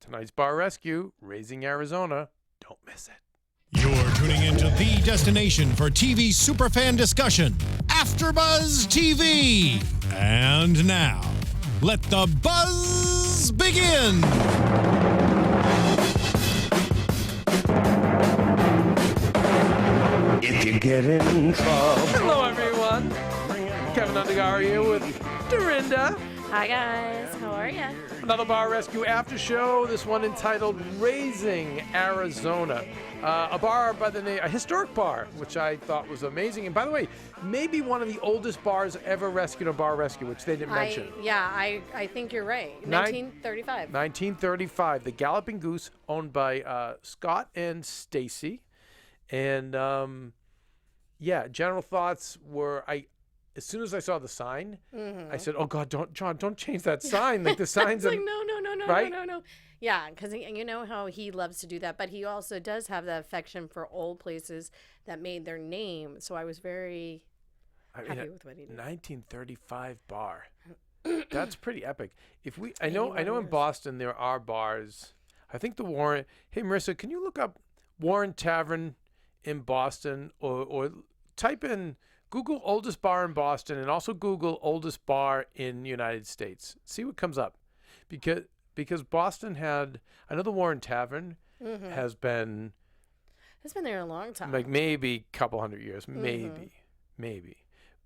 Tonight's Bar Rescue, Raising Arizona. Don't miss it. You're tuning into the destination for TV superfan discussion, AFTERBUZZ TV. And now, let the buzz begin. If you get in trouble. Hello, everyone. Keven Undergaro here with Dorinda. Hi, guys. How are you? Another Bar Rescue after show. This one entitled Raising Arizona. A bar by the name, a historic bar, which I thought was amazing. And by the way, maybe one of the oldest bars ever rescued on Bar Rescue, which they didn't mention. I think you're right. 1935. 1935. The Galloping Goose, owned by Scott and Stacy. And general thoughts were, as soon as I saw the sign, I said, "Oh God, don't change that sign." Like the signs, like no, right? no. Yeah, because you know how he loves to do that, but he also does have that affection for old places that made their name. So I was very happy with what he did. 1935 bar. That's pretty epic. I know in Boston there are bars. I think the Warren. Hey Marissa, can you look up Warren Tavern in Boston, or type in Google oldest bar in Boston and also Google oldest bar in United States. See what comes up, because Boston had, I know the Warren Tavern has been. It's been there a long time. Like maybe a couple hundred years, maybe.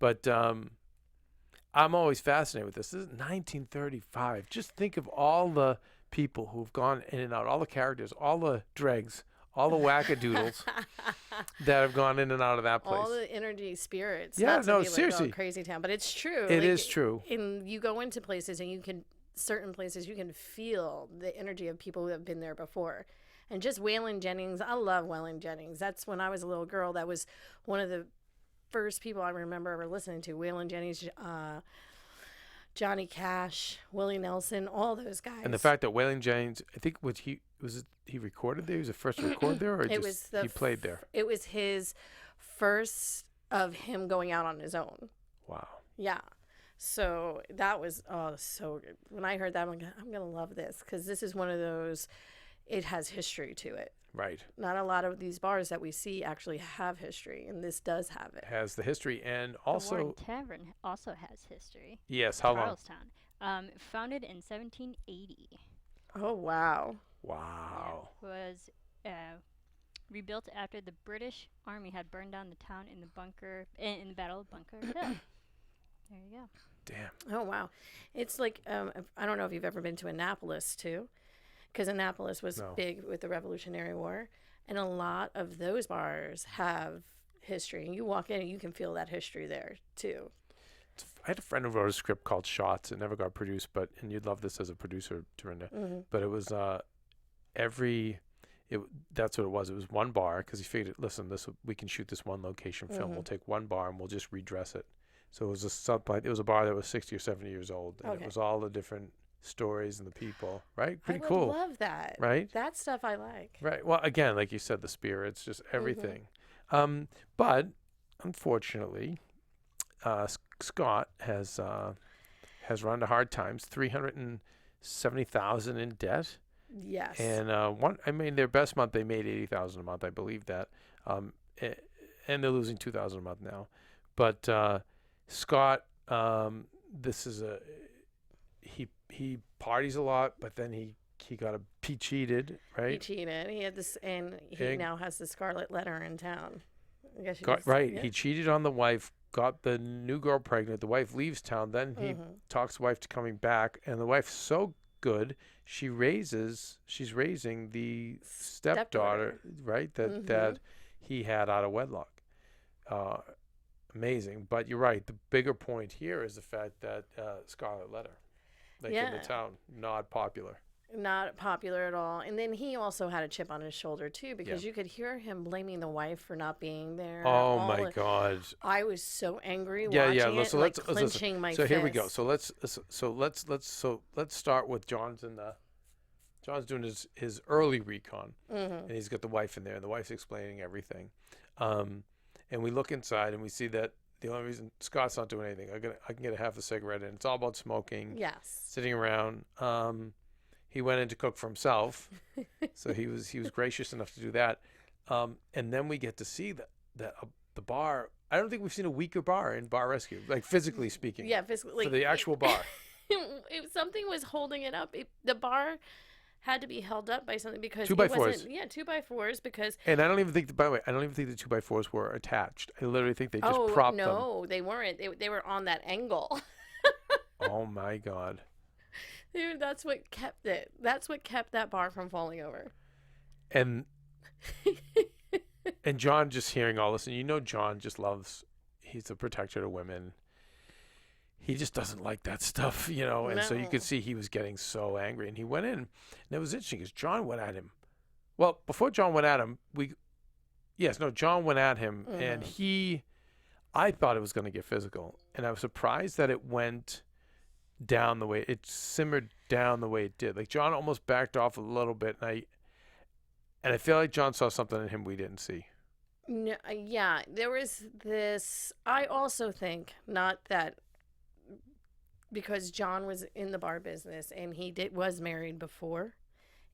But I'm always fascinated with this. This is 1935. Just think of all the people who've gone in and out, all the characters, all the dregs, all the wackadoodles that have gone in and out of that place. All the energy, spirits. Yeah, no, like, seriously. Crazy town. But it's true. It is true. And you go into places and certain places, you can feel the energy of people who have been there before. And just Waylon Jennings. I love Waylon Jennings. That's when I was a little girl. That was one of the first people I remember ever listening to. Waylon Jennings, Johnny Cash, Willie Nelson, all those guys. And the fact that Waylon Jennings, I think he recorded there? He was the first to record there, or he played there? It was his first of him going out on his own. Wow. Yeah. So that was so good. When I heard that, I'm like, I'm gonna love this, because this is one of those. It has history to it. Right. Not a lot of these bars that we see actually have history, and this does have it. Has the history, and also the Warren Tavern also has history. Yes. How long? Charlestown. Founded in 1780. Oh wow. Wow. Yeah, was rebuilt after the British Army had burned down the town in the Battle of Bunker Hill. There you go. Damn. Oh wow. It's like I don't know if you've ever been to Annapolis too, because Annapolis was big with the Revolutionary War, and a lot of those bars have history. And you walk in and you can feel that history there too. I had a friend who wrote a script called Shots. It never got produced, and you'd love this as a producer, Dorinda. But it was that's what it was. It was one bar, because he figured, listen, we can shoot this one location film. We'll take one bar and we'll just redress it. So it was a bar that was 60 or 70 years old, and it was all the different stories and the people. Right? Pretty cool. I love that. Right? That stuff I like. Right. Well, again, like you said, the spirits, just everything. But unfortunately, Scott has run into hard times. $370,000 in debt. Yes. And their best month they made $80,000 a month, I believe that, and they're losing $2,000 a month now. But Scott, this is he parties a lot, but then he cheated, right? He cheated. He had this, and he now has the scarlet letter in town. I guess Yeah. He cheated on the wife, got the new girl pregnant. The wife leaves town. Then he talks the wife to coming back, and the wife's so good, she's raising the stepdaughter, right? That he had out of wedlock. Amazing. But you're right. The bigger point here is the fact that Scarlet Letter, in the town, not popular. Not popular at all. And then he also had a chip on his shoulder too, because you could hear him blaming the wife for not being there. Oh my God! I was so angry watching it, so like clenching my fist. So here we go. So let's start with John's doing his early recon, and he's got the wife in there, and the wife's explaining everything. And we look inside, and we see that the only reason Scott's not doing anything, I can get a half a cigarette, and it's all about smoking. Yes. Sitting around. he went in to cook for himself. So he was gracious enough to do that. And then we get to see the bar. I don't think we've seen a weaker bar in Bar Rescue, like physically speaking. Yeah, physically. For the actual bar. If something was holding it up, the bar had to be held up by something because 2x4s. Yeah, 2x4s because. And I don't even think. By the way, I don't even think the 2x4s were attached. I literally think they just propped them. No, they weren't. They were on that angle. Oh my God. Dude, that's what kept it. That's what kept that bar from falling over. And John just hearing all this, and you know John just loves. He's a protector to women. He just doesn't like that stuff, you know. And so you could see he was getting so angry, and he went in, and it was interesting because John went at him. Well, before John went at him, John went at him, and I thought it was going to get physical, and I was surprised that it went down the way it simmered down the way it did. Like John almost backed off a little bit, and I feel like John saw something in him we didn't see. No, yeah, there was this. I also think not that because John was in the bar business and he was married before,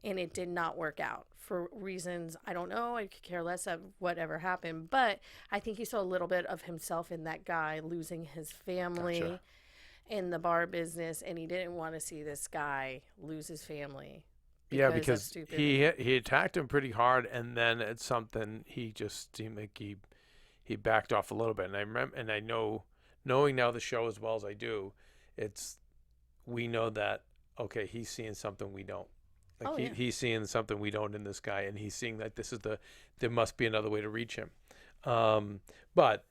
and it did not work out for reasons I don't know. I could care less of whatever happened, but I think he saw a little bit of himself in that guy losing his family. Gotcha. In the bar business, and he didn't want to see this guy lose his family. Because he attacked him pretty hard, and then at something he just seemed like he backed off a little bit. And I remember, and I know, knowing now the show as well as I do, we know that okay, he's seeing something we don't. Like he's seeing something we don't in this guy, and he's seeing that there must be another way to reach him. But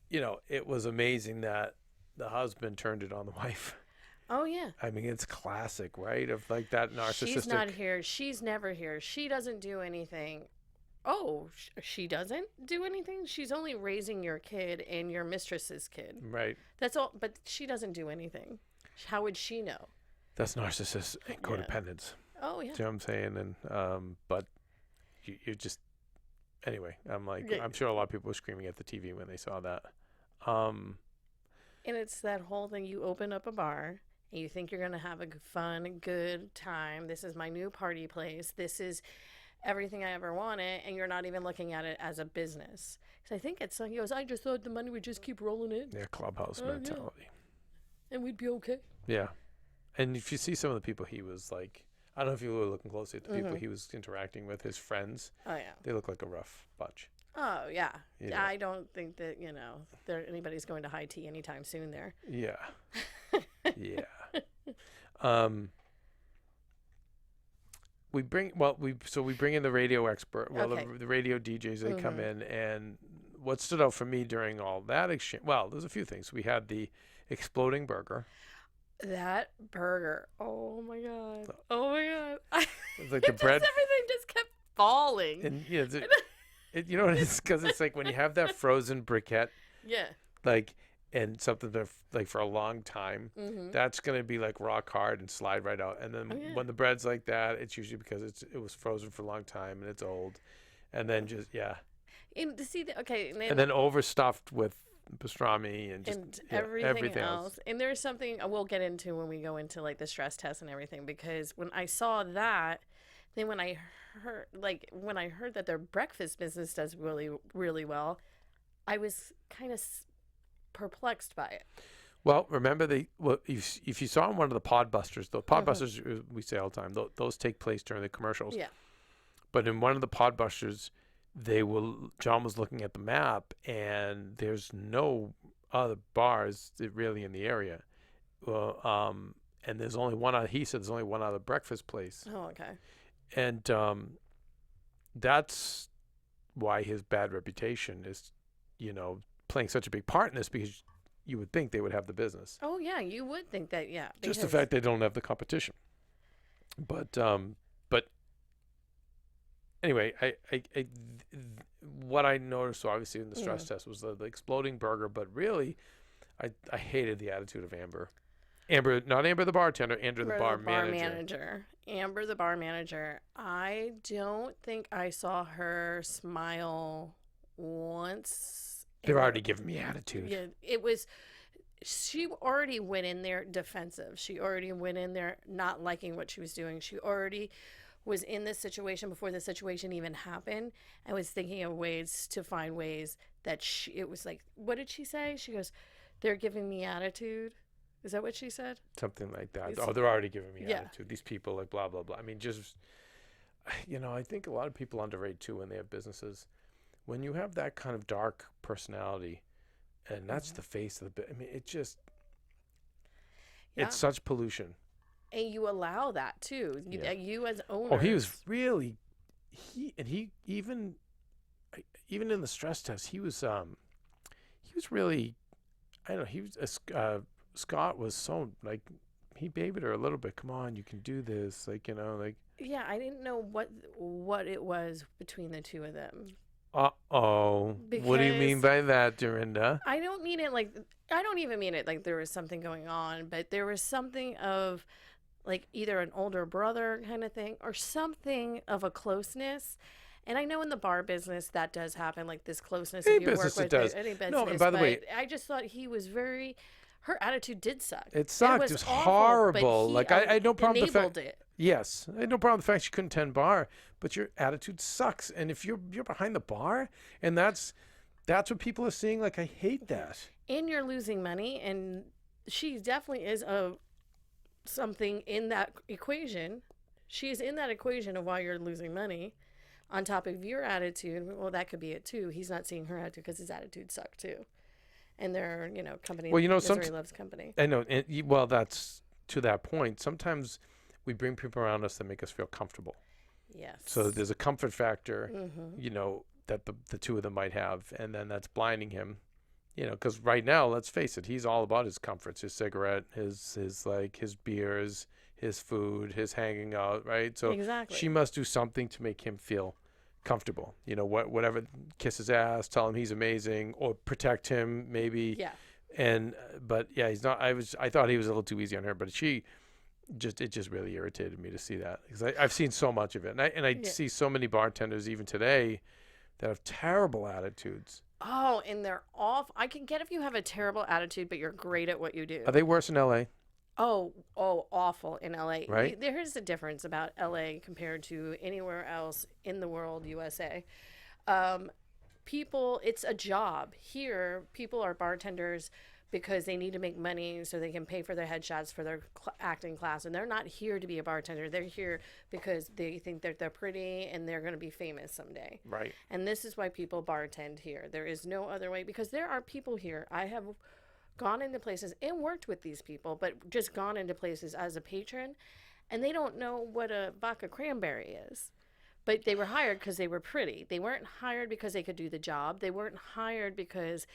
you know, it was amazing that the husband turned it on the wife. Oh, yeah. I mean, it's classic, right? Of like that narcissistic. She's not here. She's never here. She doesn't do anything. Oh, she doesn't do anything? She's only raising your kid and your mistress's kid. Right. That's all. But she doesn't do anything. How would she know? That's narcissist and codependence. Oh, yeah. See what I'm saying? And but you just anyway. I'm like, I'm sure a lot of people were screaming at the TV when they saw that. And it's that whole thing. You open up a bar and you think you're going to have a fun, good time. This is my new party place. This is everything I ever wanted. And you're not even looking at it as a business. So I think it's like, he goes, I just thought the money would just keep rolling in. Yeah, clubhouse mentality. Yeah. And we'd be okay. Yeah. And if you see some of the people he was like, I don't know if you were looking closely at the people he was interacting with, his friends. Oh, yeah. They look like a rough bunch. Oh, yeah. Yeah. I don't think that, anybody's going to high tea anytime soon there. Yeah. Yeah. We bring in the radio expert. Well, Okay. the radio DJs, they come in, and what stood out for me during all that exchange, well, there's a few things. We had the exploding burger. That burger. Oh, my God. Oh, my God. It's like the bread. Everything just kept falling. And yeah, you know what it is? Because it's like when you have that frozen briquette. Yeah. Like, and something that like for a long time, that's gonna be like rock hard and slide right out. And then when the bread's like that, it's usually because it was frozen for a long time and it's old, and then just And to see and then overstuffed with pastrami and just everything else. And there's something we'll get into when we go into like the stress test and everything, because when I saw that, then when I heard that their breakfast business does really, really well, I was kind of perplexed by it. Well, remember if you saw in one of the Podbusters, the Podbusters we say all the time, those take place during the commercials. Yeah. But in one of the Podbusters, John was looking at the map, and there's no other bars really in the area. And there's only one. He said there's only one other breakfast place. Oh, okay. And that's why his bad reputation is, playing such a big part in this, because you would think they would have the business. Oh, yeah, you would think that, yeah. Just the fact they don't have the competition. But anyway, I what I noticed, obviously, in the stress test was the exploding burger, but really, I hated the attitude of Amber. Not Amber the bartender, Amber the bar manager. Amber the bar manager. I don't think I saw her smile once. They're already giving me attitude. Yeah, it was she already went in there defensive. She already went in there not liking what she was doing. She already was in this situation before the situation even happened and was thinking of ways to find ways that it was like, what did she say? She goes, they're giving me attitude. Is that what she said? Something like that. Oh, they're already giving me Yeah. attitude. These people, like, blah, blah, blah. I mean, just, I think a lot of people underrate, too, when they have businesses. When you have that kind of dark personality, and that's the face of the I mean, it just, it's such pollution. And you allow that, too. You as owner. Oh, he was really, he even in the stress test, he was really, I don't know, he was, Scott was so, like, he babied her a little bit. Come on, you can do this. Like, like. Yeah, I didn't know what it was between the two of them. Uh-oh. What do you mean by that, Dorinda? I don't mean it like, I don't even mean it like there was something going on, but there was something of like either an older brother kind of thing or something of a closeness. And I know in the bar business that does happen, like this closeness. Any if you business work it with does. Any business, No, and by the way, I just thought he was very. Her attitude did suck. It sucked. It was awful, horrible. But Like I had no problem with the enabled fact. it. Yes, I had no problem with the fact she couldn't tend bar, but your attitude sucks. And if you're behind the bar, and that's what people are seeing. Like, I hate that. And you're losing money, and she definitely is something in that equation. She's in that equation of why you're losing money. On top of your attitude, well, that could be it too. He's not seeing her attitude because his attitude sucked too. And they're, company. Well, misery loves company. I know. And well, that's to that point. Sometimes we bring people around us that make us feel comfortable. Yes. So there's a comfort factor, that the two of them might have, and then that's blinding him. Because right now, let's face it, he's all about his comforts, his cigarette, his beers, his food, his hanging out, right? So exactly. She must do something to make him feel comfortable. Whatever, kiss his ass, tell him he's amazing, or protect him maybe. Yeah. But yeah, he's not. I thought he was a little too easy on her, but it just really irritated me to see that, because I've seen so much of it, and I see so many bartenders even today that have terrible attitudes. Oh, and they're off. I can get if you have a terrible attitude, but you're great at what you do. Are they worse in LA? Oh, awful in LA. Right. There's a difference about LA compared to anywhere else in the world, USA. People, it's a job. Here, people are bartenders because they need to make money so they can pay for their headshots for their acting class. And they're not here to be a bartender. They're here because they think that they're pretty and they're going to be famous someday. Right. And this is why people bartend here. There is no other way, because there are people here. I have gone into places and worked with these people, but just gone into places as a patron, and they don't know what a vodka cranberry is. But they were hired because they were pretty. They weren't hired because they could do the job. They weren't hired because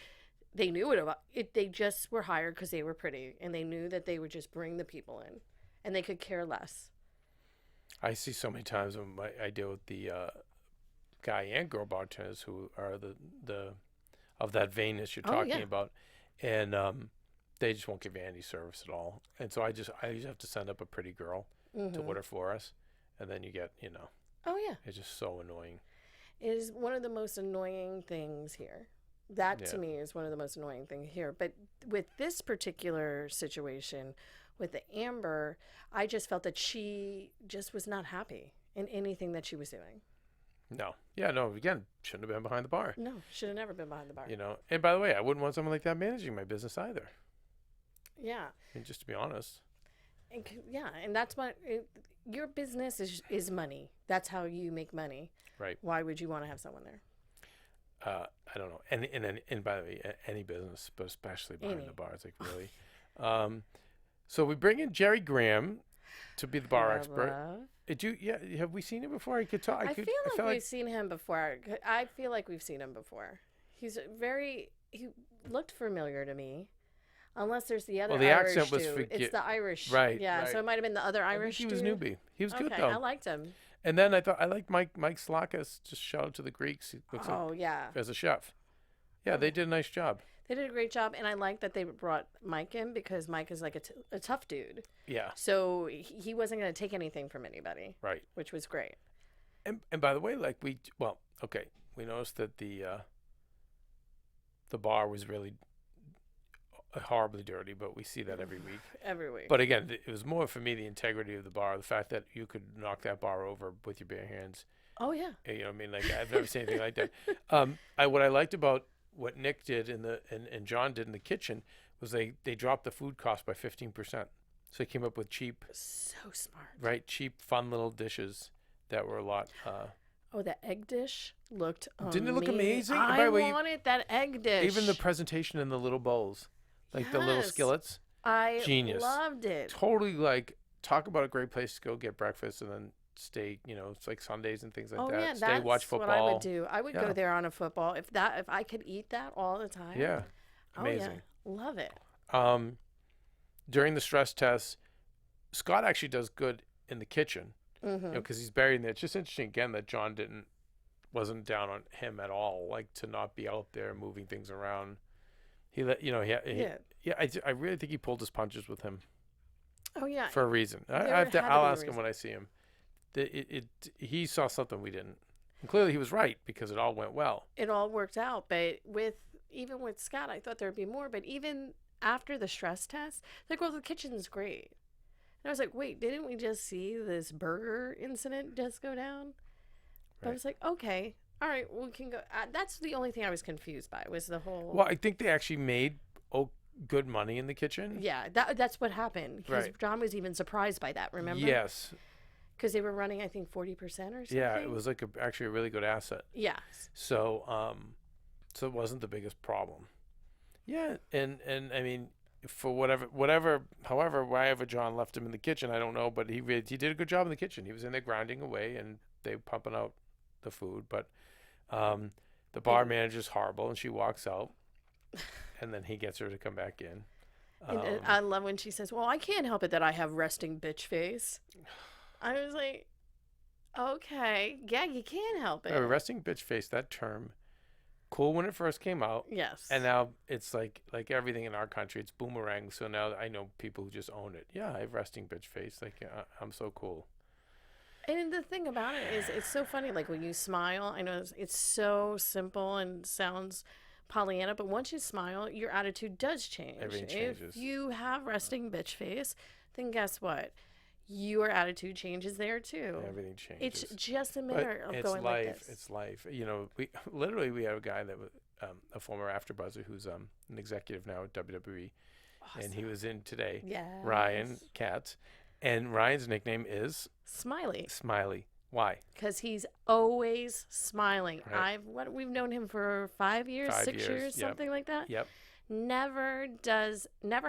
they knew it. They just were hired because they were pretty, and they knew that they would just bring the people in, and they could care less. I see so many times when I deal with the guy and girl bartenders who are the of that vainness you're talking about, and they just won't give you any service at all. And so I usually have to send up a pretty girl to order for us, and then you get Oh yeah, it's just so annoying. It is one of the most annoying things here. That to me is one of the most annoying things here. But with this particular situation, with the Amber, I just felt that she just was not happy in anything that she was doing. No. Yeah, no, again, shouldn't have been behind the bar. No, should have never been behind the bar. And by the way, I wouldn't want someone like that managing my business either. Yeah. I mean, just to be honest. And that's what your business is money. That's how you make money. Right. Why would you want to have someone there? I don't know. And by the way, any business, but especially behind the bar, it's like really. So we bring in Jerry Graham to be the bar expert. Have we seen him before? I feel like we've seen him before. I feel like we've seen him before. He looked familiar to me. Unless there's the other Irish accent was dude. It's the Irish. Right. Yeah, right. So it might have been the other Irish dude. He was newbie. He was good, though. I liked him. And then I liked Mike Slakas. Just shout out to the Greeks. He looks as a chef. Yeah, they did a nice job. They did a great job, and I like that they brought Mike in, because Mike is like a tough dude. Yeah. So he wasn't going to take anything from anybody. Right. Which was great. And by the way, we noticed that the bar was really horribly dirty, but we see that every week. Every week. But again, it was more for me the integrity of the bar, the fact that you could knock that bar over with your bare hands. Oh yeah. You know what I mean? Like I've never seen anything like that. What I liked about what Nick did and John did in the kitchen was they dropped the food cost by 15%. So they came up with cheap, So smart. right? Cheap, fun little dishes that were a lot. Oh, that egg dish looked Didn't it look amazing? By I the way, wanted that egg dish. even the presentation in the little bowls, like the little Yes. skillets, I genius. loved it. totally like talk about a great place to go get breakfast and then stay. You know, it's like Sundays and things like Oh that. yeah, Stay, that's watch football. what I would do. I would Yeah. go there on a football if I could eat that all the time. Yeah, amazing. Oh yeah, love it. During the stress test, Scott actually does good in the kitchen. Mm-hmm. You know, because he's buried in there. It's just interesting again that John wasn't down on him at all. Like to not be out there moving things around. He let you know. I really think he pulled his punches with him Oh yeah. for a reason. There I'll had to be ask a him reason. when I see him. He saw something we didn't. And clearly he was right because it all went well. It all worked out, but even with Scott, I thought there'd be more. But even after the stress test, like, well, the kitchen's great. And I was like, wait, didn't we just see this burger incident just go down? But I Right. was like, okay, all right, we can go. That's the only thing I was confused by was the whole. Well, I think they actually made good money in the kitchen. Yeah, that's what happened. Because Right. John was even surprised by that. Remember? Yes. Because they were running, I think, 40% or something. Yeah, it was like actually a really good asset. Yeah. So so it wasn't the biggest problem. Yeah, and I mean, for however John left him in the kitchen, I don't know, but he did a good job in the kitchen. He was in there grinding away, and they were pumping out the food. But the bar manager's horrible, and she walks out, and then he gets her to come back in. And I love when she says, well, I can't help it that I have resting bitch face. I was like, okay, yeah, you can't help it. Resting bitch face, that term, cool when it first came out. Yes. And now it's like everything in our country, it's boomerang. So now I know people who just own it. Yeah, I have resting bitch face. Like I'm so cool. And the thing about it is, it's so funny. Like when you smile, I know it's so simple and sounds Pollyanna, but once you smile, your attitude does change. Everything changes. If you have resting bitch face, then guess what? Your attitude changes there too. Everything changes. It's just a But matter of it's going life. like this. It's life. You know, we have a guy that was a former AfterBuzzer who's an executive now at WWE, and he was in today. Yes. Ryan Katz, and Ryan's nickname is Smiley. Smiley. Why? Because he's always smiling. Right. We've known him for 5 years, 5 6 years, years, yep. something like that. Yep. Never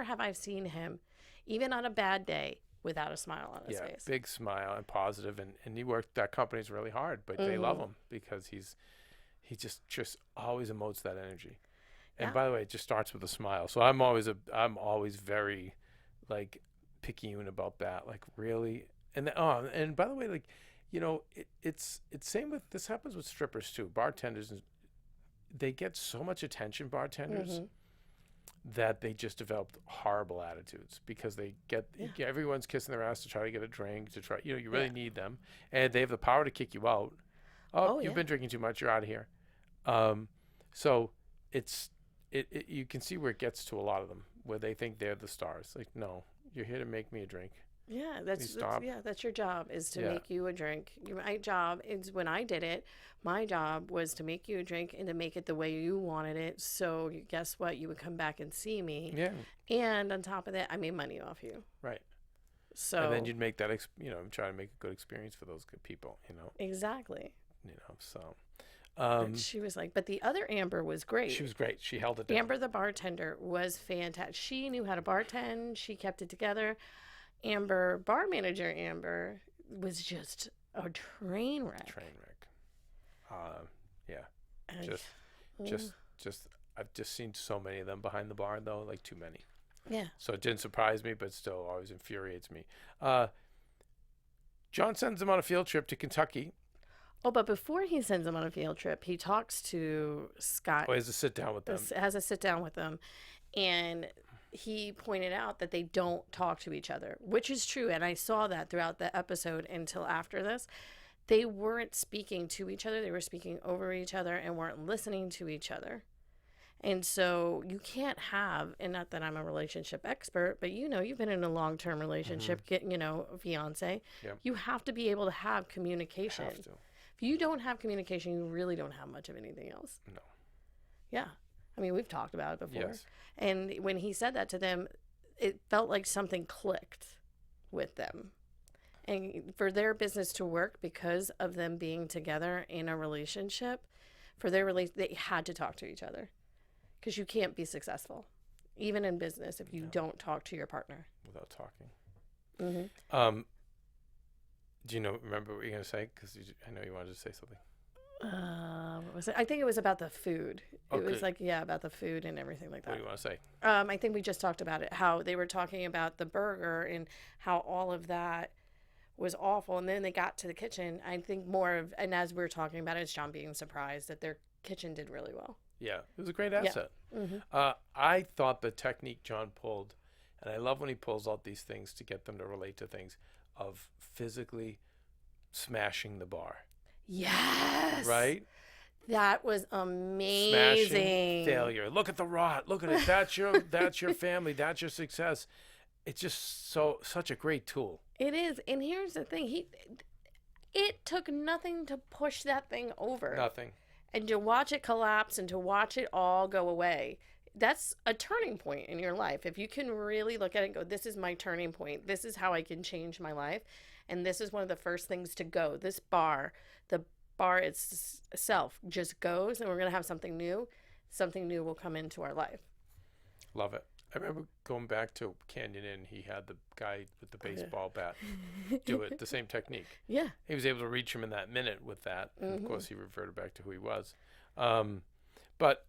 have I seen him, even on a bad day, without a smile on his face. Big smile and positive, and he worked that company's really hard, but they love him because he just always emotes that energy. And Yeah. by the way, it just starts with a smile. So I'm always very like picayune about that. Like really, and by the way, like you know, it's same with this happens with strippers too. Bartenders, they get so much attention. Bartenders. That they just developed horrible attitudes because they everyone's kissing their ass to try to get a drink you really need them, and they have the power to kick you out. You've been drinking too much, you're out of here. So it's you can see where it gets to a lot of them where they think they're the stars. Like, no, you're here to make me a drink. Yeah, stop? that's your job, is to Yeah. make you a drink. My job is, when I did it, my job was to make you a drink and to make it the way you wanted it. So guess what? You would come back and see me. Yeah, And on top of that, I made money off you. right. So And then you'd make that try to make a good experience for those good people. Exactly. So. But she was like, but the other Amber was great. She was great. She held it down. Amber, the bartender, was fantastic. She knew how to bartend. She kept it together. Amber, bar manager Amber, was just a train wreck. Yeah. And- Just I've just seen so many of them behind the bar though, like too many. yeah. So it didn't surprise me, but still always infuriates me. John sends them on a field trip to Kentucky. Oh, but before he sends them on a field trip, he talks to Scott. He has to sit down with them. Has a sit down with them, and he pointed out that they don't talk to each other, which is true. And I saw that throughout the episode until after this. They weren't speaking to each other. They were speaking over each other and weren't listening to each other. And so you can't have, and not that I'm a relationship expert, but you've been in a long-term relationship, a fiance. Yep. You have to be able to have communication. Have to. If you don't have communication, you really don't have much of anything else. No. Yeah. I mean, we've talked about it before. Yes. And when he said that to them, it felt like something clicked with them. And for their business to work because of them being together in a relationship, they had to talk to each other. Because you can't be successful, even in business, if you don't talk to your partner. Without talking. Mm-hmm. Do you remember what you're going to say? Because I know you wanted to say something. What was it? I think it was about the food. It was about the food and everything like that. What do you want to say? I think we just talked about it, how they were talking about the burger and how all of that was awful. And then they got to the kitchen. I think and as we were talking about it, it's John being surprised that their kitchen did really well. Yeah, it was a great asset. Yeah. Mm-hmm. I thought the technique John pulled, and I love when he pulls out these things to get them to relate to things, of physically smashing the bar. Yes. Right? That was amazing. Smashing failure. Look at the rot. Look at it. That's your family. That's your success. It's just such a great tool. It is. And here's the thing. It took nothing to push that thing over. Nothing. And to watch it collapse and to watch it all go away, that's a turning point in your life. If you can really look at it and go, this is my turning point. This is how I can change my life. And this is one of the first things to go. The bar itself just goes, and we're going to have something new. Something new will come into our life. Love it. I remember going back to Canyon Inn. He had the guy with the baseball bat do it, the same technique. Yeah. He was able to reach him in that minute with that. And of course, he reverted back to who he was. But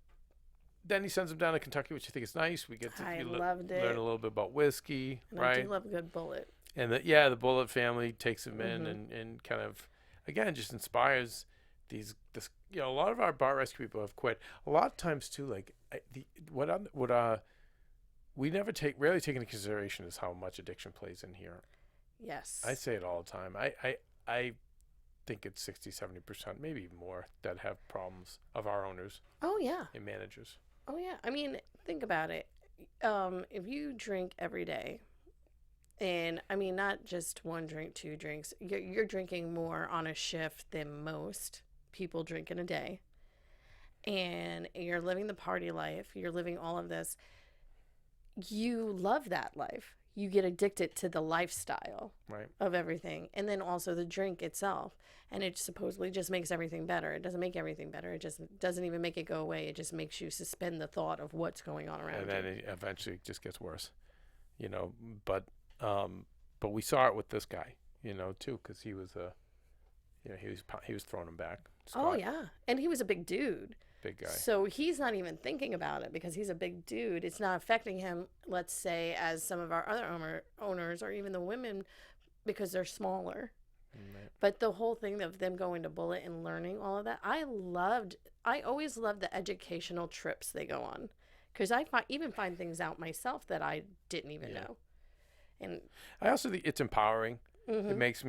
then he sends him down to Kentucky, which I think is nice. We get to loved it. learn a little bit about whiskey, And right? I do love a good bullet. And the Bullet family takes him in and kind of, again, just inspires a lot of our bar rescue people have quit. A lot of times too, like we rarely take into consideration is how much addiction plays in here. Yes. I say it all the time. I think it's 60-70%, maybe even more, that have problems of our owners. Oh yeah. And managers. Oh yeah. I mean, think about it. If you drink every day, and I mean not just one drink, 2 drinks, you're drinking more on a shift than most people drink in a day. And you're living the party life. You're living all of this. You love that life. You get addicted to the lifestyle of everything. And then also the drink itself. And it supposedly just makes everything better. It doesn't make everything better. It just doesn't even make it go away. It just makes you suspend the thought of what's going on around you. And then it eventually just gets worse, but we saw it with this guy, too, because he was he was throwing him back. Scott. Oh yeah. And he was a big dude. Big guy. So he's not even thinking about it because he's a big dude. It's not affecting him, let's say, as some of our other owners or even the women, because they're smaller. Right. But the whole thing of them going to Bullet and learning all of that, I always loved the educational trips they go on, because I even find things out myself that I didn't even know. And I also think it's empowering. It makes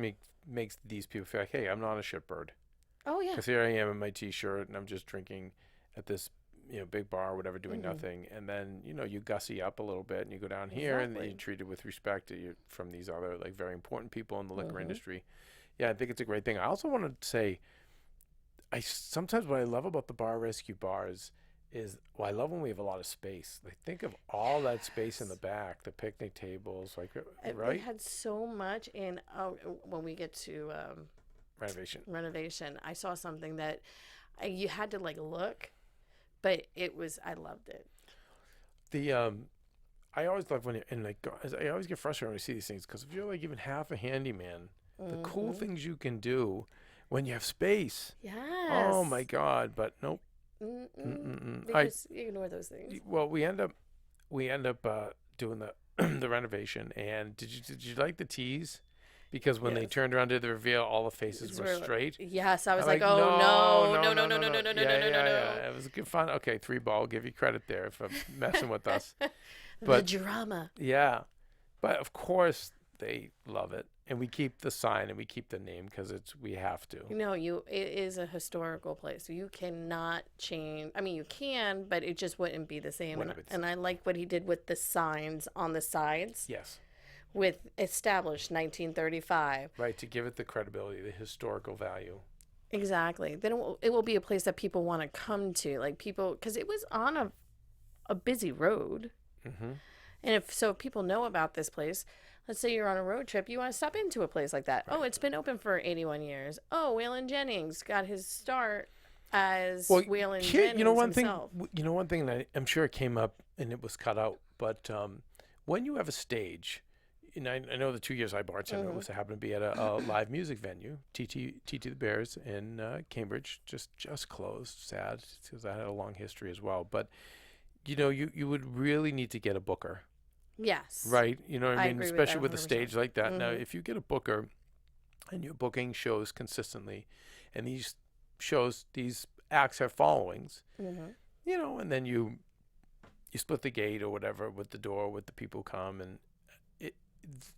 these people feel like, hey, I'm not a shitbird. Oh yeah. Because here I am in my T-shirt and I'm just drinking at this big bar or whatever, doing nothing, and then you gussy up a little bit and you go down here and you're treated with respect from these other very important people in the liquor industry. Yeah, I think it's a great thing. I also want to say, sometimes what I love about the Bar Rescue bars is, I love when we have a lot of space. Think of all that space in the back, the picnic tables, right? We had so much, and when we get to renovation, I saw something that you had to look, but I loved it. I always love when I always get frustrated when I see these things, because if you're even half a handyman, the cool things you can do when you have space. Yes. Oh my God! But nope. Because you ignore those things. Well, we end up doing the the renovation, and did you like the teas? Because when they turned around to the reveal, all the faces were straight. Yes, I was like, oh no. Yeah. It was good fun. Okay, 3-ball. I'll give you credit there for messing with us. But the drama. Yeah, but of course they love it, And we keep the sign and we keep the name because we have to. It is a historical place. You cannot change. I mean, you can, but it just wouldn't be the same. And I like what he did with the signs on the sides. Yes. With established 1935. Right, to give it the credibility, the historical value. Exactly. Then it will be a place that people want to come to, like people, because it was on a busy road. Mm-hmm. And if people know about this place, let's say you're on a road trip, you want to stop into a place like that. Right. Oh, it's been open for 81 years. Oh, Waylon Jennings got his start as Waylon Jennings himself. One thing that I'm sure it came up and it was cut out, but when you have a stage, and I know the 2 years I bartended was happened to be at a live music venue, TT the Bears in Cambridge, just closed. Sad, because I had a long history as well. But you would really need to get a booker. Yes. Right. You know what I mean? Especially with a 100%. stage like that. Now, if you get a booker and you're booking shows consistently, and these acts have followings, and then you split the gate or whatever with the door with the people who come, and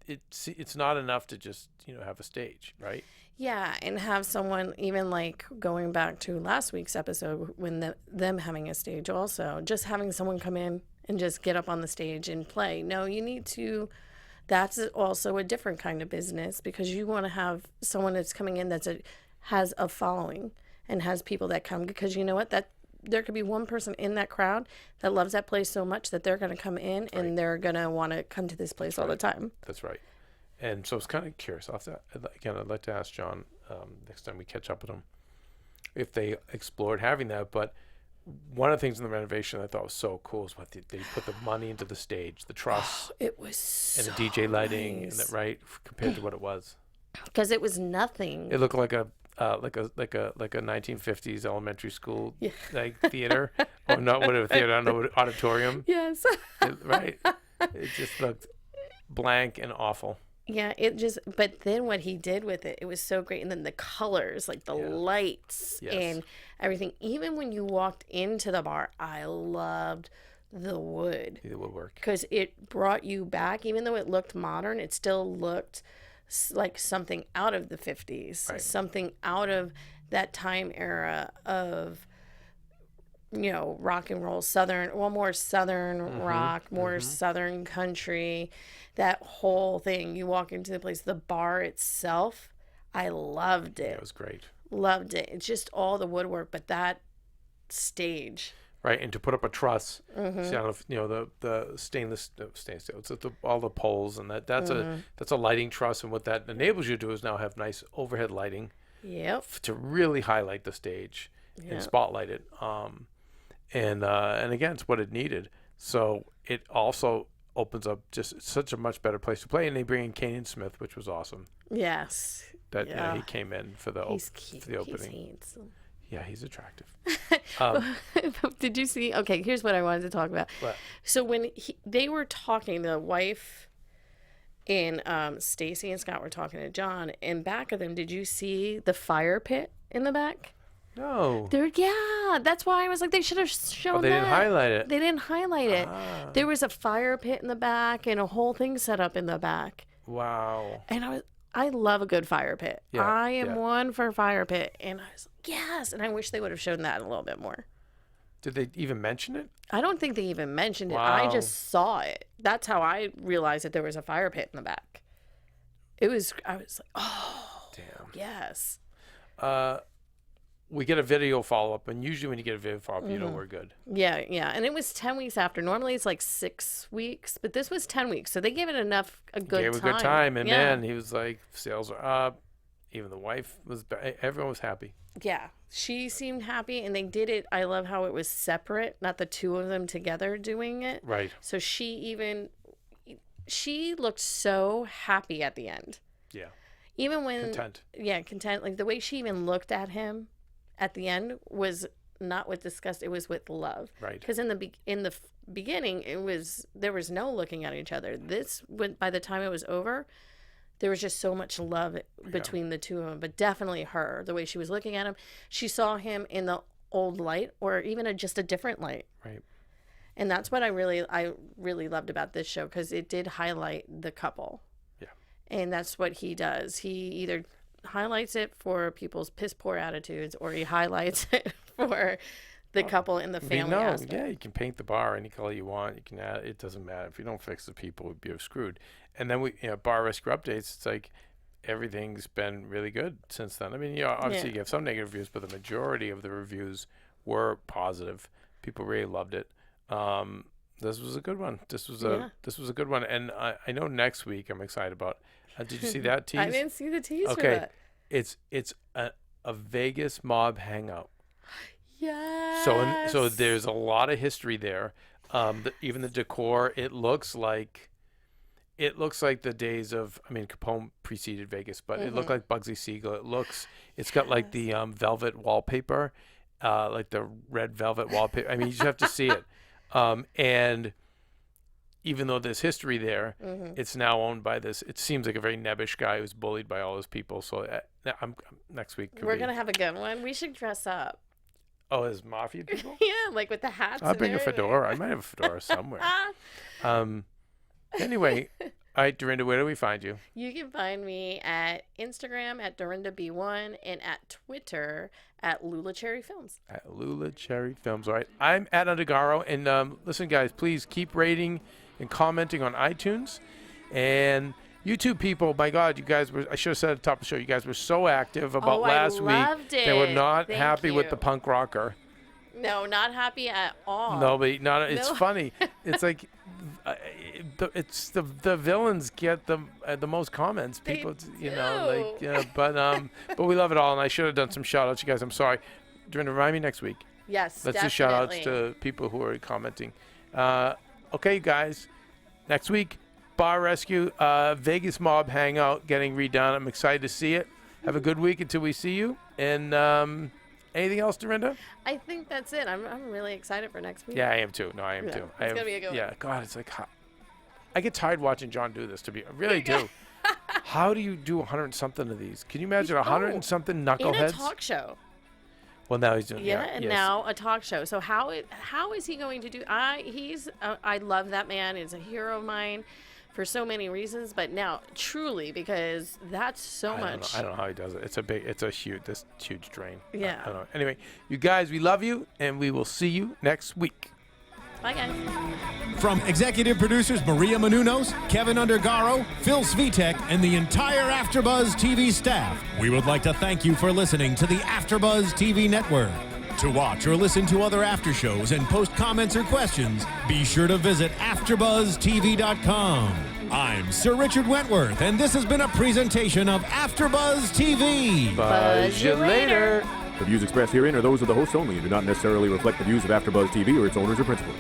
it's not enough to just have a stage, right? Yeah, and have someone, even like going back to last week's episode when them having a stage also, just having someone come in and just get up on the stage and play. No, you need to, that's also a different kind of business, because you want to have someone that's coming in has a following and has people that come, because you know what, that there could be one person in that crowd that loves that place so much that they're going to come in and they're going to want to come to this place all the time. That's right. And so I was kind of curious. I'd like to ask John next time we catch up with him if they explored having that. But one of the things in the renovation I thought was so cool is what they put the money into the stage, the truss. It was so and the DJ lighting, nice. and that, right, compared to what it was. Because it was nothing. It looked like a 1950s elementary school like theater, or not whatever theater, I don't know, what auditorium. Yes. Right. It just looked blank and awful. Yeah, but then what he did with it was so great. And then the colors, like the lights and everything. Even when you walked into the bar, I loved the wood. The woodwork. Because it brought you back. Even though it looked modern, it still looked like something out of the 50s. Something out of that time era of, rock and roll, more southern rock, more southern country. That whole thing, you walk into the place, the bar itself, I loved it. Yeah, it was great. Loved it. It's just all the woodwork, but that stage. Right, and to put up a truss, see, I don't know if, the stainless steel, it's all the poles, and that's a lighting truss, and what that enables you to do is now have nice overhead lighting. Yep. To really highlight the stage and spotlight it. And again, it's what it needed. So it also opens up just such a much better place to play. And they bring in Kanan Smith, which was awesome. Yes. That he came in for the opening. He's handsome. Yeah, he's attractive. Did you see? Okay, here's what I wanted to talk about. What? So when they were talking, the wife and Stacy and Scott were talking to John, and back of them, did you see the fire pit in the back? No. That's why I was like, they should have shown they that. Didn't highlight it. They didn't highlight it. There was a fire pit in the back and a whole thing set up in the back. Wow. And I love a good fire pit. Yeah, I am one for fire pit. And I was like, yes. And I wish they would have shown that a little bit more. Did they even mention it? I don't think they even mentioned it. Wow. I just saw it. That's how I realized that there was a fire pit in the back. I was like, oh. Damn. Yes. We get a video follow-up, and usually when you get a video follow-up, you know we're good. Yeah. And it was 10 weeks after. Normally it's like 6 weeks, but this was 10 weeks. So they gave it a good time. And man, he was like, sales are up. Even the wife everyone was happy. Yeah. She seemed happy, and they did it. I love how it was separate, not the two of them together doing it. Right. So she looked so happy at the end. Yeah. Even when... Content. Yeah, content. Like the way she even looked at him at the end was not with disgust, it was with love. Right. Because in the beginning, there was no looking at each other. By the time it was over, there was just so much love between the two of them. But definitely her, the way she was looking at him, she saw him in the old light, or even just a different light. Right. And that's what I really loved about this show, because it did highlight the couple. Yeah. And that's what he does. He either highlights it for people's piss poor attitudes, or he highlights it for the couple in the family aspect. Yeah, you can paint the bar any color you want. You can add, it doesn't matter. If you don't fix the people, you're screwed. And then Bar Rescue updates, it's like everything's been really good since then. I mean, obviously you have some negative reviews, but the majority of the reviews were positive. People really loved it. This was a good one. This was a good one. And I know next week I'm excited about. Did you see that tease? I didn't see the tease for Okay, that. it's a Vegas mob hangout. Yes. So there's a lot of history there. Even the decor, it looks like the days of, I mean, Capone preceded Vegas, but it looked like Bugsy Siegel. It's got like the velvet wallpaper, like the red velvet wallpaper. I mean, you just have to see it. And even though there's history there, it's now owned by this. It seems like a very nebbish guy who's bullied by all those people. So next week we're gonna have a good one. We should dress up. Oh, as mafia people? Yeah, like with the hats. I'll bring a fedora. I might have a fedora somewhere. Anyway, all right, Dorinda, where do we find you? You can find me at Instagram at DorindaB1 and at Twitter at Lula Cherry Films. At Lula Cherry Films. All right. I'm at Undergaro. And listen, guys, please keep rating and commenting on iTunes. And YouTube people, my God, you guys were, I should have said at the top of the show, you guys were so active about last week. They were not happy with the punk rocker. No, not happy at all. No, but it's funny. It's like it's the villains get the most comments. People, but we love it all. And I should have done some shout outs, you guys. I'm sorry. Dorinda, remind me next week. Yes, Let's do shout outs to people who are commenting. Okay, guys. Next week, Bar Rescue, Vegas Mob Hangout getting redone. I'm excited to see it. Have a good week until we see you. And anything else, Dorinda? I think that's it. I'm really excited for next week. Yeah, I am too. No, I am too. It's gonna be a good one. Yeah, God, it's like I get tired watching John do this. I really do. How do you do 100 and something of these? Can you imagine 100 and something knuckleheads? In a talk show. Well, now he's doing now a talk show. So how is he going to do? I love that man. He's a hero of mine for so many reasons, but now truly because that's so much. I don't know how he does it. It's a huge drain. Yeah. I don't know. Anyway, you guys, we love you, and we will see you next week. Bye, guys. From executive producers Maria Menounos, Keven Undergaro, Phil Svitek, and the entire AfterBuzz TV staff, we would like to thank you for listening to the AfterBuzz TV network. To watch or listen to other after shows and post comments or questions, be sure to visit AfterBuzzTV.com. I'm Sir Richard Wentworth, and this has been a presentation of AfterBuzz TV. Buzz you later. The views expressed herein are those of the hosts only and do not necessarily reflect the views of AfterBuzz TV or its owners or principals.